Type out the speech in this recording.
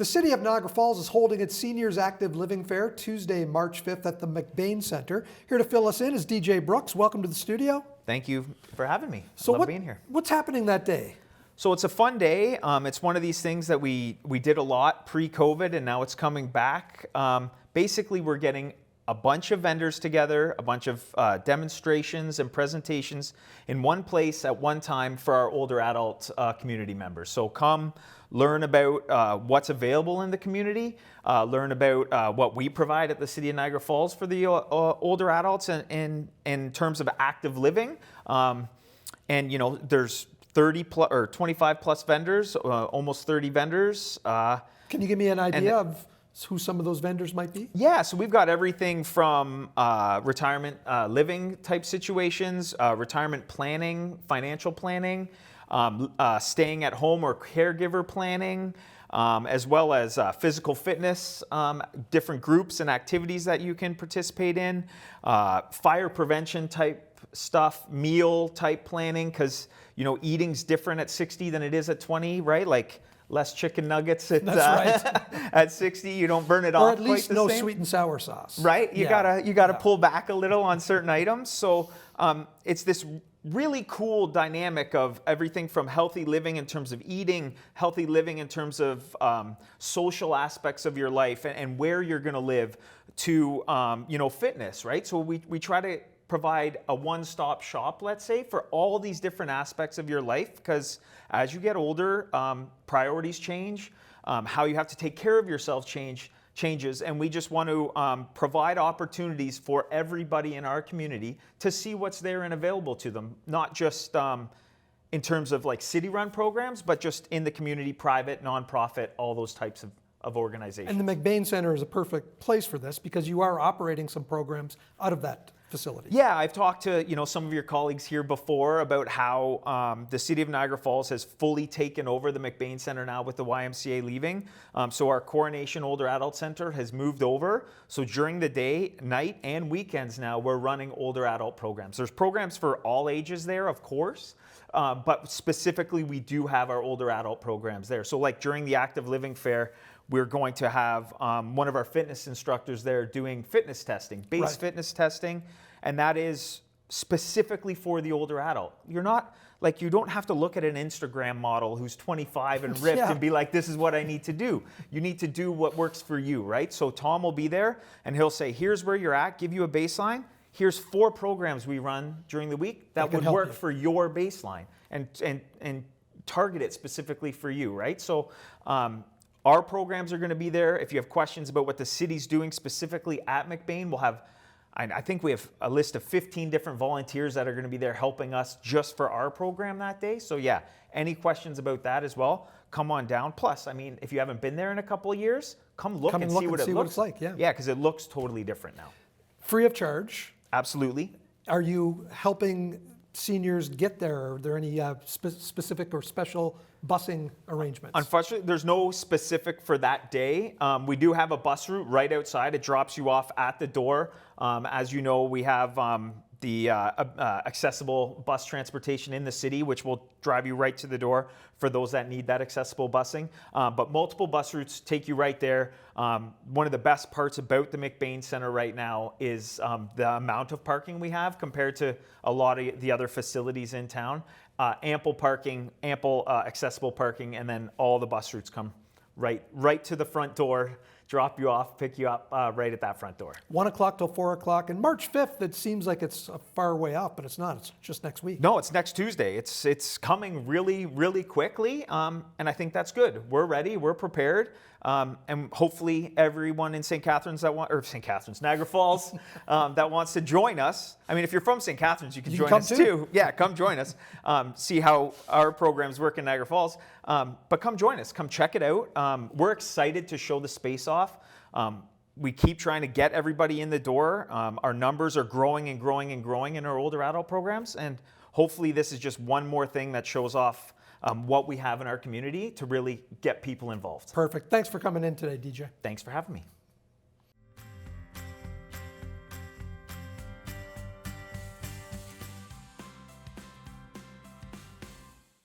The City of Niagara Falls is holding its Seniors Active Living Fair Tuesday, March 5th at the MacBain Centre. Here to fill us in is DJ Brooks. Welcome to the studio. Thank you for having me. So Love being here. What's happening that day? So it's a fun day. It's one of these things that we did a lot pre-COVID and now it's coming back. Basically, we're getting a bunch of vendors together, a bunch of demonstrations and presentations in one place at one time for our older adult community members. So come learn about what's available in the community, learn about what we provide at the City of Niagara Falls for the older adults and in terms of active living. And you know, there's 30 plus or 25 plus vendors, almost 30 vendors. Can you give me an idea of who some of those vendors might be? Yeah, so we've got everything from retirement living type situations, retirement planning, financial planning, staying at home or caregiver planning, as well as physical fitness, different groups and activities that you can participate in, fire prevention type stuff, meal type planning, because you know eating's different at 60 than it is at 20, right? Like less chicken nuggets at, at 60. You don't burn it off. Or at least no sweet and sour sauce. Right? You gotta pull back a little on certain items. So it's this really cool dynamic of everything from healthy living in terms of eating, healthy living in terms of social aspects of your life and where you're gonna live to you know, fitness, right? So we try to provide a one-stop shop, let's say, for all these different aspects of your life, because as you get older, priorities change, how you have to take care of yourself changes, and we just want to provide opportunities for everybody in our community to see what's there and available to them, not just in terms of like city-run programs, but just in the community, private, nonprofit, all those types of organizations. And the MacBain Centre is a perfect place for this because you are operating some programs out of that facility. Yeah, I've talked to some of your colleagues here before about how the City of Niagara Falls has fully taken over the MacBain Centre now with the YMCA leaving. So our Coronation Older Adult Centre has moved over. So during the day, night, and weekends now, we're running older adult programs. There's programs for all ages there, of course, but specifically we do have our older adult programs there. So like during the Active Living Fair, we're going to have one of our fitness instructors there doing fitness testing, base fitness testing, and that is specifically for the older adult. You're not, like, you don't have to look at an Instagram model who's 25 and ripped and be like, this is what I need to do. You need to do what works for you, right? So Tom will be there and he'll say, here's where you're at, give you a baseline. Here's 4 programs we run during the week that would work for your baseline and target it specifically for you, right? So our programs are going to be there. If you have questions about what the city's doing specifically at MacBain, we'll have, I think we have a list of 15 different volunteers that are going to be there helping us just for our program that day. So yeah, any questions about that as well, come on down. Plus, I mean, if you haven't been there in a couple of years, come look and see what it looks like. Yeah, because it looks totally different now. Free of charge. Absolutely. Are you helping seniors get there? Are there any specific or special busing arrangements? Unfortunately, there's no specific for that day. We do have a bus route right outside. It drops you off at the door. As you know, we have the accessible bus transportation in the city, which will drive you right to the door for those that need that accessible busing. But multiple bus routes take you right there. One of the best parts about the MacBain Centre right now is the amount of parking we have compared to a lot of the other facilities in town. Ample parking, ample accessible parking, and then all the bus routes come right to the front door, drop you off, pick you up right at that front door. 1 o'clock till 4 o'clock. And March 5th, it seems like it's a far way out, but it's not. It's just next week. No, it's next Tuesday. It's coming really, really quickly, and I think that's good. We're ready. We're prepared. And hopefully everyone in Niagara Falls that wants to join us. I mean, if you're from St. Catharines, you can join us too. Yeah, come join us. See how our programs work in Niagara Falls. But come join us. Come check it out. We're excited to show the space off. We keep trying to get everybody in the door. Our numbers are growing and growing and growing in our older adult programs. And hopefully this is just one more thing that shows off what we have in our community to really get people involved. Perfect. Thanks for coming in today, DJ. Thanks for having me.